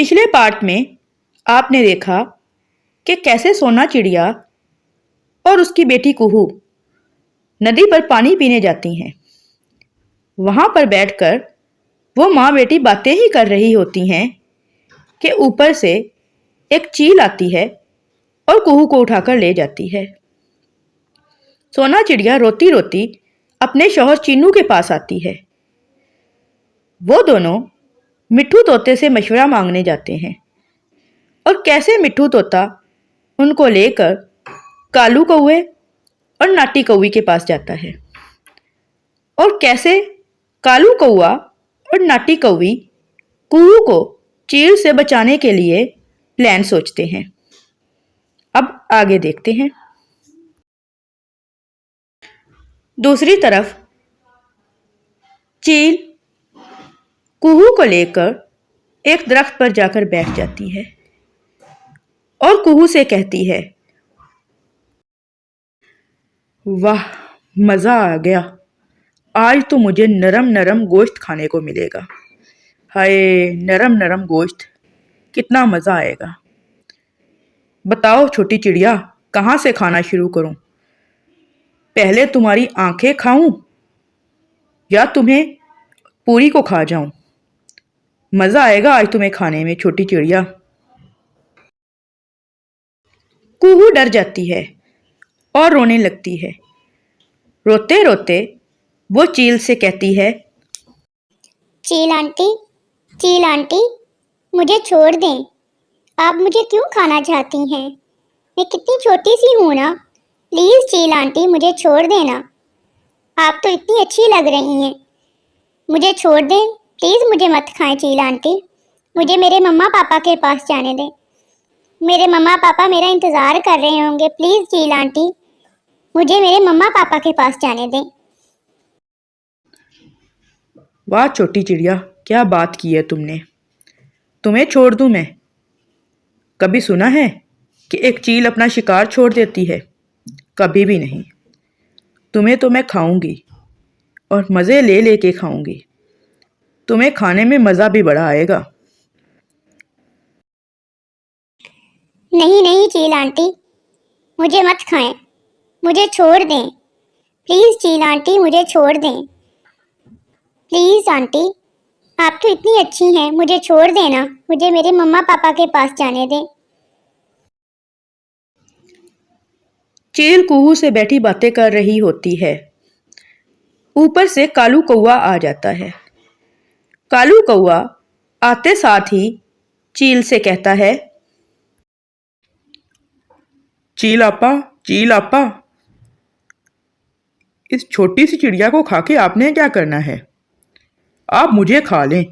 पिछले पार्ट में आपने देखा कि कैसे सोना चिड़िया और उसकी बेटी कुहू नदी पर पानी पीने जाती हैं। वहां पर बैठकर वो माँ बेटी बातें ही कर रही होती हैं कि ऊपर से एक चील आती है और कुहू को उठाकर ले जाती है। सोना चिड़िया रोती रोती अपने शौहर चीनू के पास आती है। वो दोनों मिट्ठू तोते से मशवरा मांगने जाते हैं और कैसे मिट्ठू तोता उनको लेकर कालू कौवे और नाटी कौवी के पास जाता है और कैसे कालू कौवा और नाटी कौवी कुहू को चील से बचाने के लिए प्लान सोचते हैं। अब आगे देखते हैं। दूसरी तरफ चील कुहू को लेकर एक दरख्त पर जाकर बैठ जाती है और कुहू से कहती है, वाह, मज़ा आ गया। आज तो मुझे नरम नरम गोश्त खाने को मिलेगा। हाय, नरम नरम गोश्त, कितना मज़ा आएगा। बताओ छोटी चिड़िया, कहाँ से खाना शुरू करूं? पहले तुम्हारी आंखें खाऊं या तुम्हें पूरी को खा जाऊं? मज़ा आएगा आज तुम्हें खाने में छोटी चिड़िया। कुहू डर जाती है और रोने लगती है। रोते रोते वो चील से कहती है, चील आंटी, मुझे छोड़ दें। आप मुझे क्यों खाना चाहती हैं? मैं कितनी छोटी सी हूँ ना। प्लीज़ चील आंटी, मुझे छोड़ देना। आप तो इतनी अच्छी लग रही हैं। मुझे छोड़ दें, प्लीज़ मुझे मत खाएं चील आंटी। मुझे मेरे मम्मा पापा के पास जाने दें। मेरे मम्मा पापा मेरा इंतज़ार कर रहे होंगे। प्लीज़ चील आंटी, मुझे मेरे मम्मा पापा के पास जाने दें। वाह छोटी चिड़िया, क्या बात की है तुमने। तुम्हें छोड़ दूं मैं? कभी सुना है कि एक चील अपना शिकार छोड़ देती है? कभी भी नहीं। तुम्हें तो मैं खाऊंगी और मज़े ले लेके खाऊंगी। तुम्हें खाने में मज़ा भी बड़ा आएगा। नहीं चील आंटी, मुझे मत खाएं। मुझे छोड़ दें। प्लीज़ चील आंटी, मुझे छोड़ दें। प्लीज़ आंटी, आप तो इतनी अच्छी हैं। मुझे छोड़ देना। मुझे मेरे मम्मा पापा के पास जाने दें। चील कुहू से बैठी बातें कर रही होती है। ऊपर से कालू कौवा आ जाता है। कालू कौवा आते साथ ही चील से कहता है, चील आपा, इस छोटी सी चिड़िया को खा के आपने क्या करना है? आप मुझे खा लें।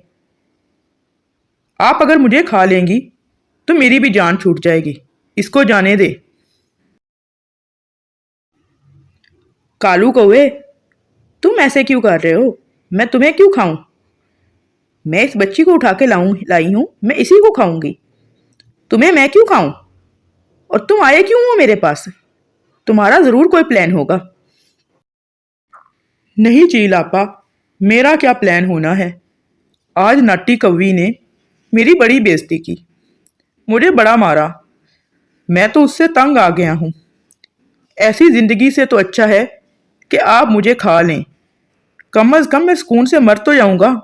आप अगर मुझे खा लेंगी तो मेरी भी जान छूट जाएगी। इसको जाने दे। कालू कौवे, तुम ऐसे क्यों कर रहे हो? मैं तुम्हें क्यों खाऊं? मैं इस बच्ची को उठा के लाई हूं, मैं इसी को खाऊंगी। तुम्हें मैं क्यों खाऊं? और तुम आए क्यों हो मेरे पास? तुम्हारा जरूर कोई प्लान होगा। नहीं चील आपा, मेरा क्या प्लान होना है। आज नाटी कौवी ने मेरी बड़ी बेइज्जती की, मुझे बड़ा मारा। मैं तो उससे तंग आ गया हूं। ऐसी जिंदगी से तो अच्छा है कि आप मुझे खा लें। कम अज कम मैं सुकून से मर तो जाऊंगा।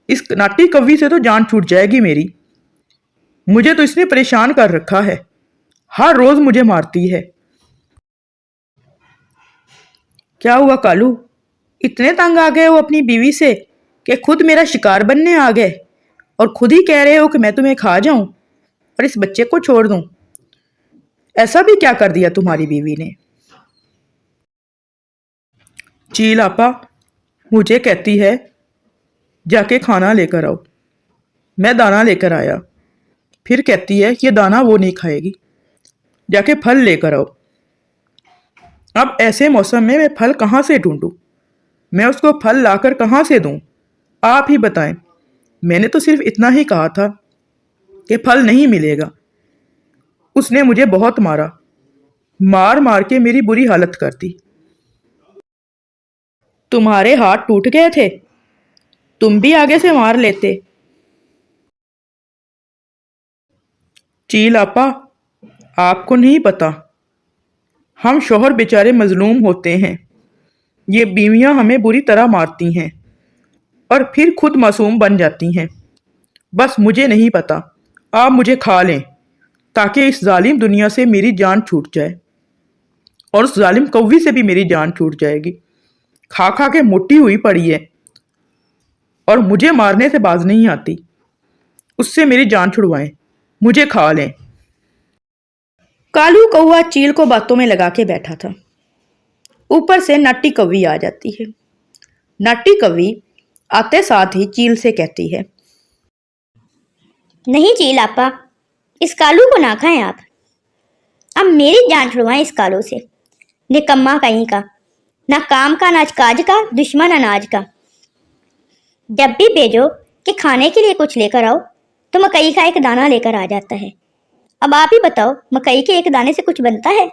इस नाटी कौवी से तो जान छूट जाएगी मेरी। मुझे तो इसने परेशान कर रखा है। हर रोज मुझे मारती है। क्या हुआ कालू, इतने तंग आ गए हो अपनी बीवी से कि खुद मेरा शिकार बनने आ गए और खुद ही कह रहे हो कि मैं तुम्हें खा जाऊं और इस बच्चे को छोड़ दूं? ऐसा भी क्या कर दिया तुम्हारी बीवी ने? चील आपा मुझे कहती है जाके खाना लेकर आओ। मैं दाना लेकर आया। फिर कहती है ये दाना वो नहीं खाएगी, जाके फल लेकर आओ। अब ऐसे मौसम में मैं फल कहाँ से ढूंढूं? मैं उसको फल लाकर कहाँ से दूं? आप ही बताएं। मैंने तो सिर्फ इतना ही कहा था कि फल नहीं मिलेगा। उसने मुझे बहुत मारा, मार मार के मेरी बुरी हालत कर दी। तुम्हारे हाथ टूट गए थे, तुम भी आगे से मार लेते। चील आपा, आपको नहीं पता, हम शौहर बेचारे मजलूम होते हैं। ये बीवियां हमें बुरी तरह मारती हैं और फिर खुद मासूम बन जाती हैं। बस मुझे नहीं पता, आप मुझे खा लें ताकि इस जालिम दुनिया से मेरी जान छूट जाए और उस जालिम कौवी से भी मेरी जान छूट जाएगी। खा खा के मोटी हुई पड़ी है और मुझे मारने से बाज नहीं आती। उससे मेरी जान छुड़वाएं, मुझे खा लें। कालू कौवा चील को बातों में लगा के बैठा था। ऊपर से नाटी कौवी आ जाती है। नाटी कौवी आते साथ ही चील से कहती है, नहीं चील आपा, इस कालू को ना खाएं आप। अब मेरी जान छुड़वाएं इस कालू से। निकम्मा कहीं का, ना काम का ना काज का, दुश्मन अनाज का। जब भी भेजो कि खाने के लिए कुछ लेकर आओ तो मकई का एक दाना लेकर आ जाता है। अब आप ही बताओ, मकई के एक दाने से कुछ बनता है?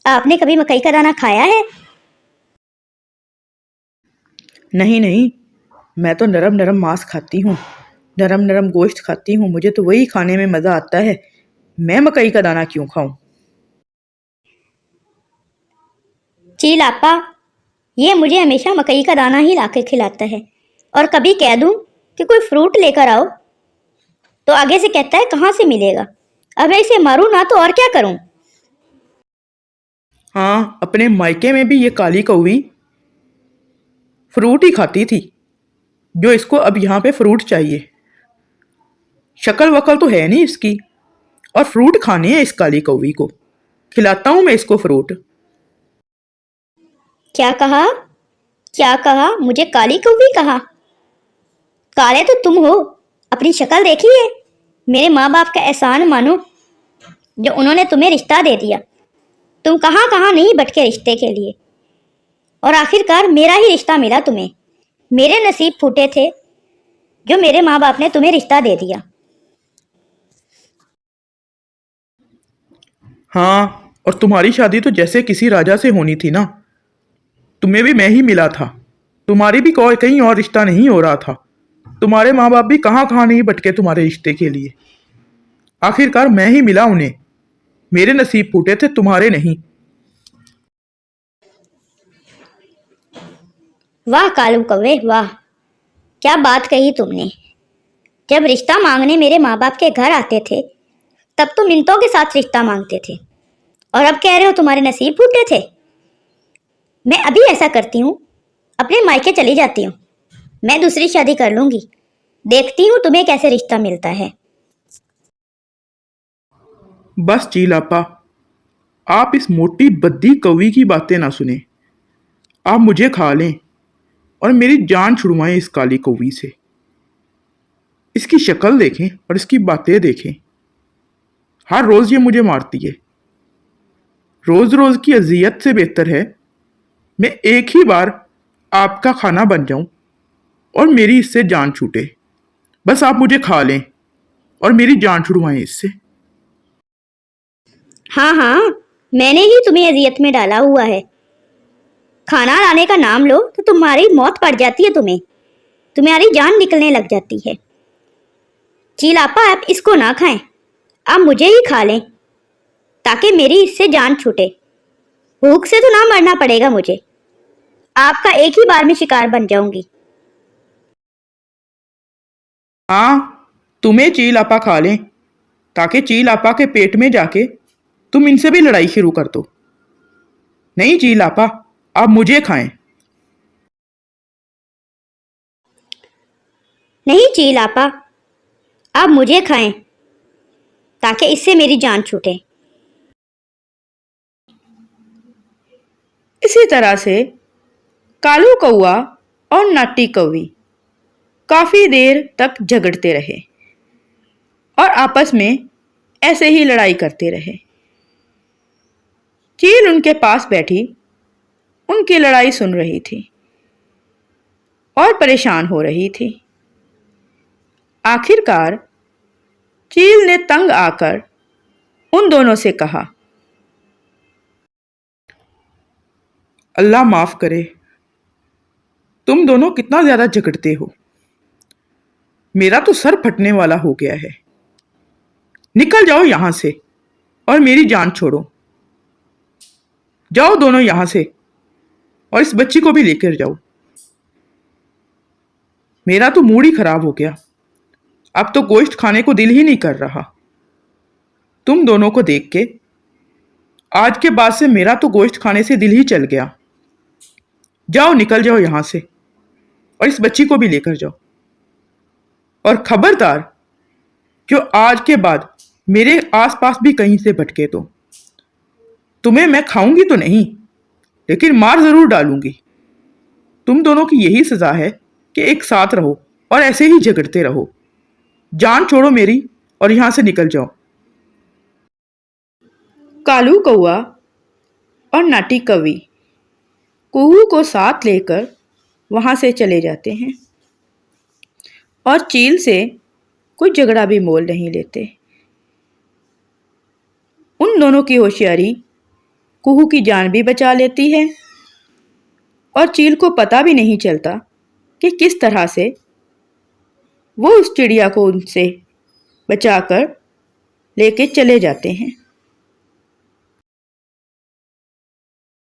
आपने कभी मकई का दाना खाया है? नहीं नहीं, मैं तो नरम नरम मांस खाती हूँ, नरम नरम गोश्त खाती हूँ, मुझे तो वही खाने में मज़ा आता है। मैं मकई का दाना क्यों खाऊं? चील आपा, ये मुझे हमेशा मकई का दाना ही लाके खिलाता है और कभी कह दूं कि कोई फ्रूट लेकर आओ तो आगे से कहता है कहाँ से मिलेगा। अब मैं इसे मारूं ना तो और क्या करूं? हाँ, अपने मायके में भी ये काली कौवी फ्रूट ही खाती थी, जो इसको अब यहाँ पे फ्रूट चाहिए। शक्ल वकल तो है नहीं इसकी और फ्रूट खाने हैं इस काली कौवी को। खिलाता हूँ मैं इसको फ्रूट। क्या कहा? क्या कहा? मुझे काली कौवी कहा? काले तो तुम हो, अपनी शक्ल देखी है? मेरे माँ बाप का एहसान मानो जो उन्होंने तुम्हें रिश्ता दे दिया। तुम कहाँ कहाँ नहीं भटके रिश्ते के लिए और आखिरकार मेरा ही रिश्ता मिला तुम्हें। मेरे नसीब फूटे थे जो मेरे माँ बाप ने तुम्हें रिश्ता दे दिया। हाँ, और तुम्हारी शादी तो जैसे किसी राजा से होनी थी ना। तुम्हें भी मैं ही मिला था, तुम्हारी भी कोई कहीं और रिश्ता नहीं हो रहा था। तुम्हारे माँ बाप भी कहाँ कहाँ नहीं भटके तुम्हारे रिश्ते के लिए। आखिरकार मैं ही मिला उन्हें। मेरे नसीब फूटे थे, तुम्हारे नहीं। वाह कालू कौवे वाह, क्या बात कही तुमने। जब रिश्ता मांगने मेरे माँ बाप के घर आते थे तब तो मिन्नतों के साथ रिश्ता मांगते थे और अब कह रहे हो तुम्हारे नसीब फूटे थे। मैं अभी ऐसा करती हूँ, अपने मायके चली जाती हूँ। मैं दूसरी शादी कर लूंगी, देखती हूँ तुम्हें कैसे रिश्ता मिलता है। बस चीलापा, आप इस मोटी बद्दी कौवी की बातें ना सुने। आप मुझे खा लें और मेरी जान छुड़वाएं इस काली कौवी से। इसकी शक्ल देखें और इसकी बातें देखें। हर रोज ये मुझे मारती है। रोज रोज की अजियत से बेहतर है मैं एक ही बार आपका खाना बन जाऊं और मेरी इससे जान छूटे। बस आप मुझे खा लें और मेरी जान छुड़वाएं इससे। हाँ हाँ, मैंने ही तुम्हें अजियत में डाला हुआ है। खाना लाने का नाम लो तो तुम्हारी मौत पड़ जाती है, तुम्हारी जान निकलने लग जाती है। चीलापा, आप इसको ना खाएं, आप मुझे ही खा लें ताकि मेरी इससे जान छूटे। भूख से तो ना मरना पड़ेगा मुझे, आपका एक ही बार में शिकार बन जाऊंगी। हाँ, तुम्हें चील आपा खा लें ताकि चील आपा के पेट में जाके तुम इनसे भी लड़ाई शुरू कर दो। नहीं चील आपा, आप मुझे खाएं। नहीं चीलापा, आप मुझे खाएं ताकि इससे मेरी जान छूटे। इसी तरह से कालू कौआ और नाटी कौवी काफी देर तक झगड़ते रहे और आपस में ऐसे ही लड़ाई करते रहे। चील उनके पास बैठी उनकी लड़ाई सुन रही थी और परेशान हो रही थी। आखिरकार चील ने तंग आकर उन दोनों से कहा, अल्लाह माफ करे, तुम दोनों कितना ज्यादा झगड़ते हो। मेरा तो सर फटने वाला हो गया है। निकल जाओ यहां से और मेरी जान छोड़ो। जाओ दोनों यहां से और इस बच्ची को भी लेकर जाओ। मेरा तो मूड ही खराब हो गया। अब तो गोश्त खाने को दिल ही नहीं कर रहा। तुम दोनों को देख के आज के बाद से मेरा तो गोश्त खाने से दिल ही चल गया। जाओ निकल जाओ यहां से और इस बच्ची को भी लेकर जाओ। और खबरदार, जो आज के बाद मेरे आसपास भी कहीं से भटके तो तुम्हें मैं खाऊंगी तो नहीं, लेकिन मार जरूर डालूंगी। तुम दोनों की यही सजा है कि एक साथ रहो और ऐसे ही झगड़ते रहो। जान छोड़ो मेरी और यहां से निकल जाओ। कालू कौआ और नाटी कवि कुहू को साथ लेकर वहां से चले जाते हैं और चील से कोई झगड़ा भी मोल नहीं लेते। उन दोनों की होशियारी कुहू की जान भी बचा लेती है और चील को पता भी नहीं चलता कि किस तरह से वो उस चिड़िया को उनसे बचाकर लेके चले जाते हैं।